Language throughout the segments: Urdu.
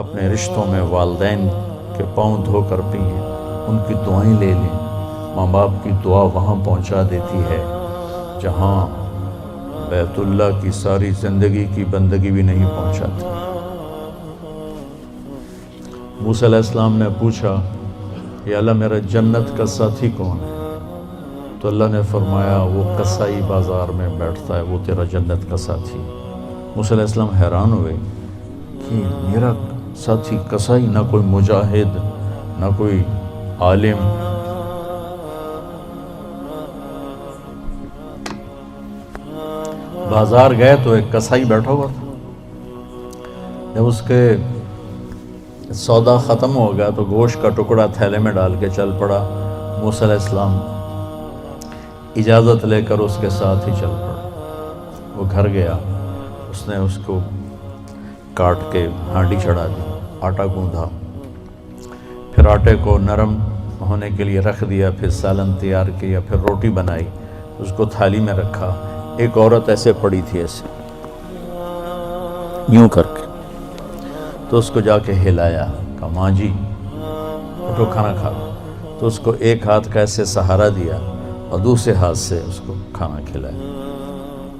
اپنے رشتوں میں والدین کے پاؤں دھو کر پئیں، ان کی دعائیں لے لیں۔ ماں باپ کی دعا وہاں پہنچا دیتی ہے جہاں بیت اللہ کی ساری زندگی کی بندگی بھی نہیں پہنچاتی۔ موسیٰ علیہ السلام نے پوچھا، یا اللہ میرا جنت کا ساتھی کون ہے؟ تو اللہ نے فرمایا وہ قصائی بازار میں بیٹھتا ہے، وہ تیرا جنت کا ساتھی۔ موسیٰ علیہ السلام حیران ہوئے کہ میرا ساتھی قصائی، نہ کوئی مجاہد نہ کوئی عالم۔ بازار گئے تو ایک قصائی بیٹھا ہوا تھا۔ جب اس کے سودا ختم ہو گیا تو گوشت کا ٹکڑا تھیلے میں ڈال کے چل پڑا۔ موسیٰ علیہ السلام اجازت لے کر اس کے ساتھ ہی چل پڑا۔ وہ گھر گیا، اس نے اس کو کاٹ کے ہانڈی چڑھا دی، آٹا گوندھا، پھر آٹے کو نرم ہونے کے لیے رکھ دیا، پھر سالن تیار کیا، پھر روٹی بنائی، اس کو تھالی میں رکھا۔ ایک عورت ایسے پڑی تھی، ایسے یوں کر کے، تو اس کو جا کے ہلایا، کہا ماں جی اٹھو کھانا کھا لو۔ تو اس کو ایک ہاتھ کا ایسے سہارا دیا اور دوسرے ہاتھ سے اس کو کھانا کھلایا۔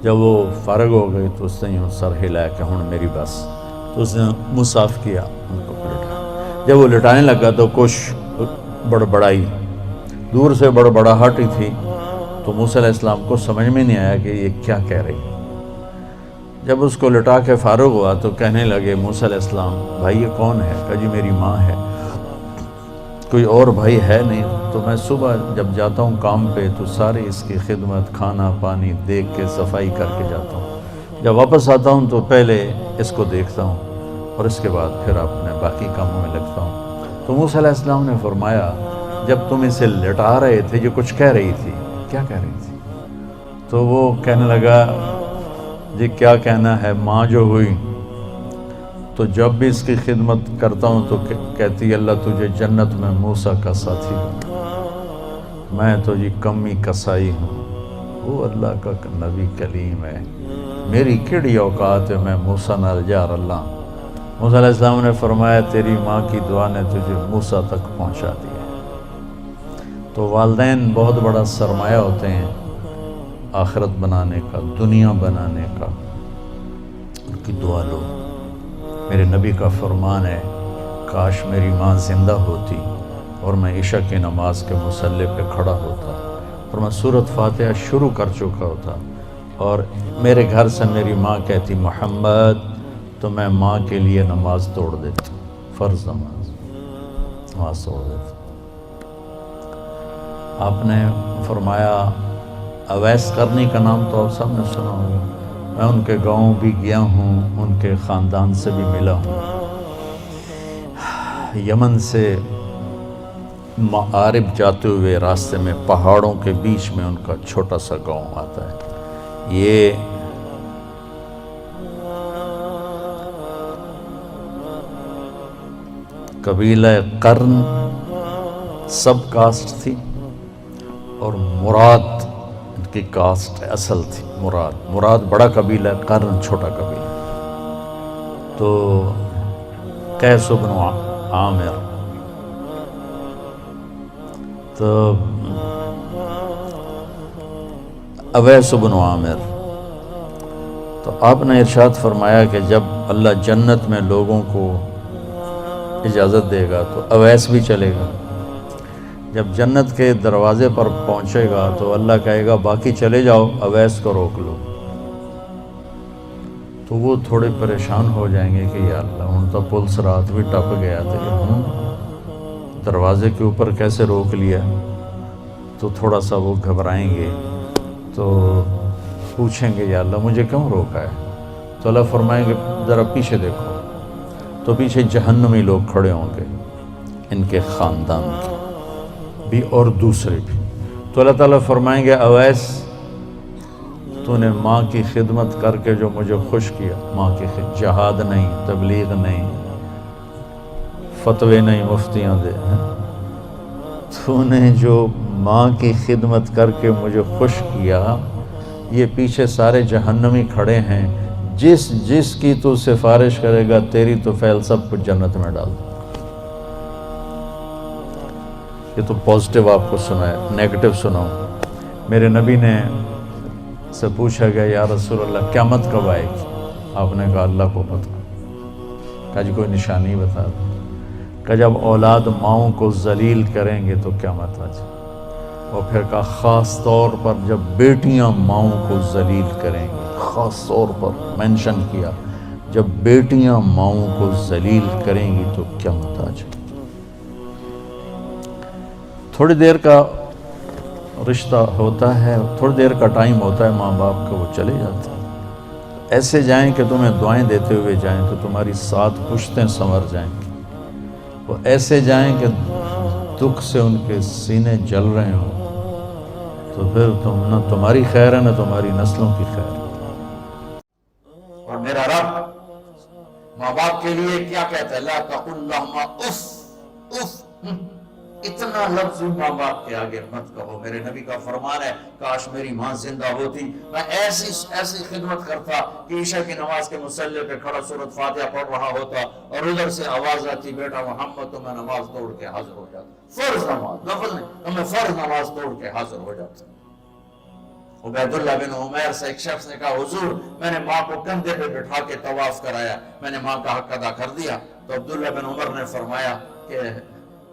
جب وہ فارغ ہو گئی تو اس نے یوں سر ہلایا کہ ہن میری بس، تو اس نے منہ صاف کیا، ان کو لٹایا۔ جب وہ لٹانے لگا تو کچھ بڑبڑائی، دور سے بڑبڑاہٹ ہی تھی، تو موسیٰ علیہ السلام کو سمجھ میں نہیں آیا کہ یہ کیا کہہ رہی ہے۔ جب اس کو لٹا کے فارغ ہوا تو کہنے لگے موسیٰ علیہ السلام، بھائی یہ کون ہے؟ کہا جی میری ماں ہے، کوئی اور بھائی ہے نہیں، تو میں صبح جب جاتا ہوں کام پہ تو سارے اس کی خدمت، کھانا پانی دیکھ کے صفائی کر کے جاتا ہوں، جب واپس آتا ہوں تو پہلے اس کو دیکھتا ہوں اور اس کے بعد پھر اپنے باقی کاموں میں لگتا ہوں۔ تو موسیٰ علیہ السلام نے فرمایا، جب تم اسے لٹا رہے تھے یہ کچھ کہہ رہی تھی، کیا کہہ رہی تھی؟ تو وہ کہنے لگا، جی کیا کہنا ہے، ماں جو ہوئی تو جب بھی اس کی خدمت کرتا ہوں تو کہتی اللہ تجھے جنت میں موسیٰ کا ساتھی بنا، میں تو جی کمی کسائی ہوں، وہ اللہ کا نبی کلیم ہے، میری کیڑی اوقات ہے میں موسیٰ نال جار اللہ۔ موسیٰ علیہ السلام نے فرمایا تیری ماں کی دعا نے تجھے موسیٰ تک پہنچا دیا۔ تو والدین بہت بڑا سرمایہ ہوتے ہیں آخرت بنانے کا، دنیا بنانے کا، ان کی دعا لو۔ میرے نبی کا فرمان ہے، کاش میری ماں زندہ ہوتی اور میں عشاء کی نماز کے مصلی پہ کھڑا ہوتا اور میں سورۃ فاتحہ شروع کر چکا ہوتا اور میرے گھر سے میری ماں کہتی محمد، تو میں ماں کے لیے نماز توڑ دیتا، فرض نماز توڑ دیتا۔ آپ نے فرمایا، اویس قرنی کا نام تو آپ سب نے سنا ہوگا، میں ان کے گاؤں بھی گیا ہوں، ان کے خاندان سے بھی ملا ہوں۔ یمن سے معارب جاتے ہوئے راستے میں پہاڑوں کے بیچ میں ان کا چھوٹا سا گاؤں آتا ہے۔ یہ قبیلہ قرن سب کاسٹ تھی اور مراد ان کی کاسٹ اصل تھی، مراد بڑا قبیلہ، قرن چھوٹا قبیلہ۔ تو قیس بن عامر، تو اویس بن عامر، تو آپ نے ارشاد فرمایا کہ جب اللہ جنت میں لوگوں کو اجازت دے گا تو اویس بھی چلے گا، جب جنت کے دروازے پر پہنچے گا تو اللہ کہے گا باقی چلے جاؤ، اویس کو روک لو۔ تو وہ تھوڑے پریشان ہو جائیں گے کہ یا اللہ ہن تو پولیس رات بھی ٹپ گیا تھا، دروازے کے اوپر کیسے روک لیا؟ تو تھوڑا سا وہ گھبرائیں گے، تو پوچھیں گے یا اللہ مجھے کیوں روکا ہے؟ تو اللہ فرمائیں گے ذرا پیچھے دیکھو، تو پیچھے جہنمی لوگ کھڑے ہوں گے، ان کے خاندان کے بھی اور دوسرے بھی۔ تو اللہ تعالیٰ فرمائیں گے اویس تو نے ماں کی خدمت کر کے جو مجھے خوش کیا، ماں کی جہاد نہیں، تبلیغ نہیں، فتوے نہیں مفتیاں دے، تو نے جو ماں کی خدمت کر کے مجھے خوش کیا، یہ پیچھے سارے جہنمی کھڑے ہیں، جس کی تو سفارش کرے گا تیری تو فعل سب کچھ جنت میں ڈال دو. یہ تو پازیٹیو آپ کو سنا ہے. نیگیٹو سناؤں. میرے نبی نے سے پوچھا گیا یا رسول اللہ قیامت کب آئے گی؟ آپ نے کہا اللہ کو پتہ. کہا جی کوئی نشانی بتا دو. کہ جب اولاد ماؤں کو ذلیل کریں گے تو قیامت آ جائے. اور پھر کہا خاص طور پر جب بیٹیاں ماؤں کو ذلیل کریں گی. خاص طور پر مینشن کیا جب بیٹیاں ماؤں کو ذلیل کریں گی تو قیامت آ جائے. تھوڑی دیر کا رشتہ ہوتا ہے, تھوڑی دیر کا ٹائم ہوتا ہے ماں باپ کا, وہ چلے جاتے ہیں. ایسے جائیں کہ تمہیں دعائیں دیتے ہوئے جائیں تو تمہاری 7 پشتیں سنور جائیں گی. وہ ایسے جائیں کہ دکھ سے ان کے سینے جل رہے ہوں تو پھر نہ تمہاری خیر ہے نہ تمہاری نسلوں کی خیر. اور میرا رب ماں باپ کے لیے کیا کہتا ہے؟ لا تقل لہما اف. اف اتنا لفظ ماں باپ کے آگے مت کہو. میرے نبی کا فرمان ہے کاش میری ماں زندہ ہوتی میں ایسی خدمت کرتا کہ عشاء کی نماز کے مصلی پہ کھڑا سورۃ فاتحہ پڑھ رہا ہوتا اور ادھر سے آواز آتی بیٹا محمد تو میں نماز توڑ کے حاضر ہو جاتا. فرض نماز لفظ نہیں, تو میں فرض نماز توڑ کے حاضر ہو جاتا. عبید اللہ بن عمیر سے ایک شخص نے کہا حضور میں نے ماں کو کندھے پہ بٹھا کے طواف کرایا, میں نے ماں کا حق ادا کر دیا. تو عبداللہ بن عمر نے فرمایا کہ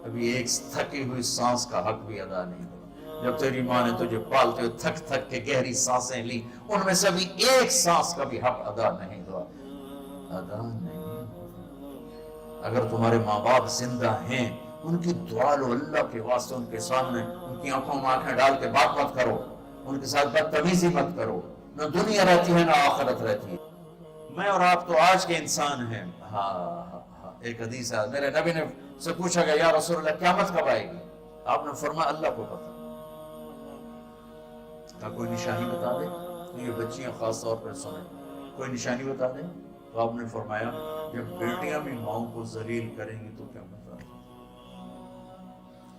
ابھی ایک تھکی ہوئی سانس کا حق بھی ادا نہیں ہوا. جب تیری ماں نے تجھے پالتے ہوئے تھک تھک کے گہری سانسیں لی, ان میں سے ابھی ایک سانس کا بھی حق ادا نہیں ہوا. ادا نہیں ہوا. اگر تمہارے ماں باپ زندہ ہیں ان کی دعا لو اللہ کے واسطے. ان کے سامنے ان کی آنکھوں میں آنکھیں ڈال کے بات مت کرو, ان کے ساتھ بدتمیزی مت کرو. نہ دنیا رہتی ہے نہ آخرت رہتی ہے. میں اور آپ تو آج کے انسان ہیں. ایک حدیث ہے میرے نبی نے سے پوچھا گیا یا رسول اللہ قیامت کب آئے گی؟ آپ نے فرمایا اللہ کو پتہ. کہا کوئی نشانی بتا دے. یہ بچیاں خاص طور پر سنیں, کوئی نشانی بتا دیں. تو آپ نے فرمایا جب بیٹیاں بھی ماؤں کو ذلیل کریں گی تو قیامت آئے گی.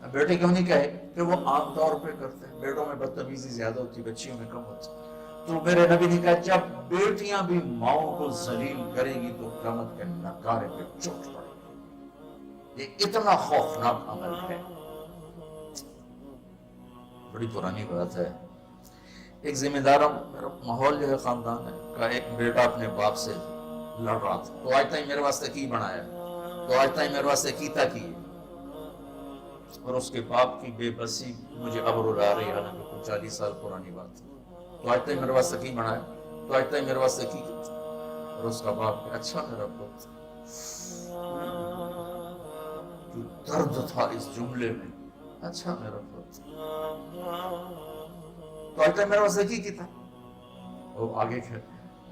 اب بیٹے کیوں نہیں کہے کہ وہ عام طور پہ کرتے ہیں, بیٹوں میں بدتمیزی زیادہ ہوتی, بچیوں میں کم ہوتی. تو میرے نبی نے کہا جب بیٹیاں بھی ماؤں کو ذلیل کریں گی تو قیامت کے نکارے پہ چوٹ پڑے گی. یہ اتنا خوفناک عمل ہے. بڑی پرانی بات ہے. ایک ذمہ داروں میرا ماحول جو ہے خاندان ہے کا ایک بیٹا اپنے باپ سے لڑ رہا تھا. تو آج تک میرے واسطے کی بنایا, تو آج تک میرے واسطے کیتا کی. اور اس کے باپ کی بے بسی مجھے اب رلا رہی ہے, حالانکہ کچھ 40 سال پرانی بات ہے. تو آج تک میرے واسطے کی بنایا, تو آج تک میرے واسطے کی. اور اس کا باپ کہ اچھا میرا پوت. جو درد تھا اس جملے میں, اچھا میرا پوت تو آج تک میرے واسطے کی تھا. وہ آگے کھڑے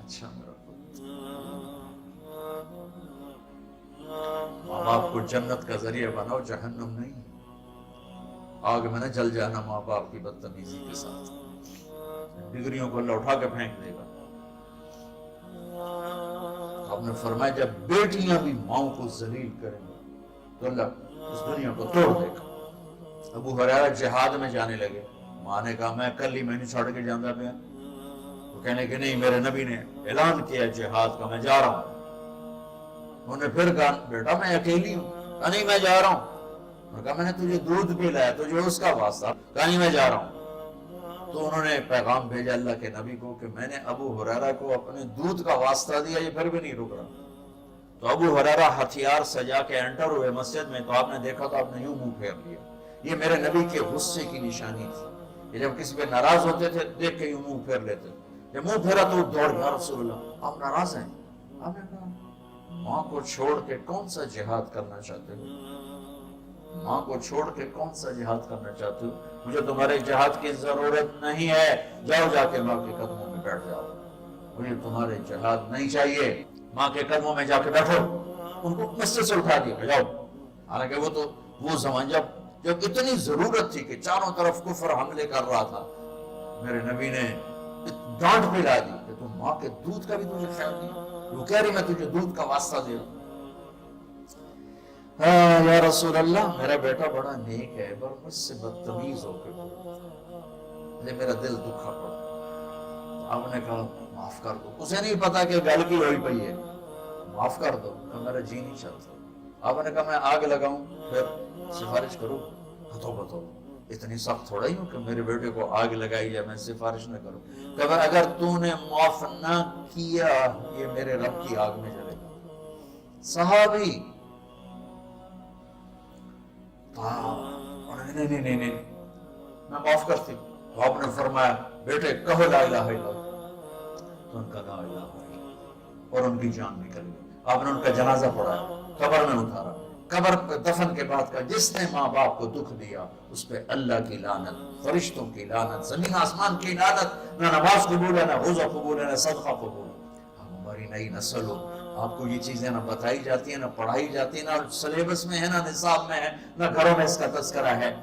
اچھا میرا پوت. ماں باپ کو جنت کا ذریعہ بناؤ, جہنم نہیں. آگ میں نہ جل جانا ماں باپ کی بدتمیزی کے ساتھ. ڈگریوں کو اللہ اٹھا کے پھینک دے گا. آپ نے فرمایا جب بیٹیاں بھی ماؤں کو ذلیل کریں گے تو اللہ اس دنیا کو توڑ دے گا. ابو ہریرہ جہاد میں جانے لگے. ماں نے کہا میں کل ہی مینو چھوڑ کے جانا پیا. وہ کہنے کہ نہیں میرے نبی نے اعلان کیا جہاد کا, میں جا رہا ہوں. انہوں نے پھر کہا بیٹا میں اکیلی ہوں. کہا نہیں میں جا رہا ہوں. انہوں نے کہا میں نے تجھے دودھ پلایا, تجھے اس کا واسطہ. کہا نہیں میں جا رہا ہوں. تو انہوں نے پیغام بھیجا اللہ کے نبی کو کہ میں نے ابو ہریرہ کو اپنے دودھ کا واسطہ دیا, یہ پھر بھی نہیں رک رہا. تو ابو ہریرہ ہتھیار سجا کے انٹر ہوئے مسجد میں. تو آپ نے دیکھا تو آپ نے یوں منہ پھیر لیا. یہ میرے نبی کے غصے کی نشانی تھی. یہ جب کسی پہ ناراض ہوتے تھے دیکھ کے یوں منہ پھیر لیتے. جب منہ پھیرا تو دوڑ گیا رسول اللہ آپ ناراض ہیں. آپ نے کہا ماں کو چھوڑ کے کون سا جہاد کرنا چاہتے ہو؟ ماں کو چھوڑ کے کون سا جہاد کرنا چاہتے ہو؟ مجھے تمہارے جہاد کی ضرورت نہیں ہے. جاؤ جا کے ماں کے قدموں میں بیٹھ جاؤ. مجھے تمہارے جہاد نہیں چاہیے. ماں کے قدموں میں جا کے بیٹھو. ان کو مسجد سے اٹھا دیا جاؤ. حالانکہ وہ زمان جب اتنی ضرورت تھی کہ چاروں طرف کفر حملے کر رہا تھا, میرے نبی نے ڈانٹ پلا دی کہ تم ماں کے دودھ کا بھی تجھے خیال نہیں. وہ کہہ رہی میں تجھے دودھ کا واسطہ دے رہا ہوں. یا رسول اللہ میرا بیٹا بڑا نیک ہے پر مجھ سے بدتمیز ہو کے میرا دل دکھا پڑا. آپ نے کہا معاف کر دو، اسے نہیں پتا کہ گل کی ہوئی پئی ہے، معاف کر دو، کہ میرا جی نہیں چلتا۔ آپ نے کہا میں آگ لگاؤں پھر سفارش کروں؟ بتو اتنی سخت تھوڑا ہی ہوں کہ میرے بیٹے کو آگ لگائی جائے میں سفارش نہ کروں، کہ اگر تو نے معاف نہ کیا یہ میرے رب کی آگ میں جلے گا۔ صحابی نہیں میں معاف کرتی ہوں۔ تو آپ نے فرمایا بیٹے کہو لا الہ الا اللہ، تو ان کا لا الہ الا اللہ اور ان کی جان نکل گئی۔ آپ نے ان کا جنازہ پڑھایا، قبر میں اتارا، قبر پہ دفن کے بعد کا جس نے ماں باپ کو دکھ دیا اس پہ اللہ کی لعنت، فرشتوں کی لعنت، زمین آسمان کی لعنت، نہ نماز قبول ہے، نہ روزہ قبول ہے، نہ صدقہ قبول ہے۔ ہماری نئی نسل ہو، آپ کو یہ چیزیں نہ بتائی جاتی ہیں، نہ پڑھائی جاتی ہیں، نہ سلیبس میں ہے، نہ نصاب میں ہے، نہ گھروں میں اس کا تذکرہ ہے۔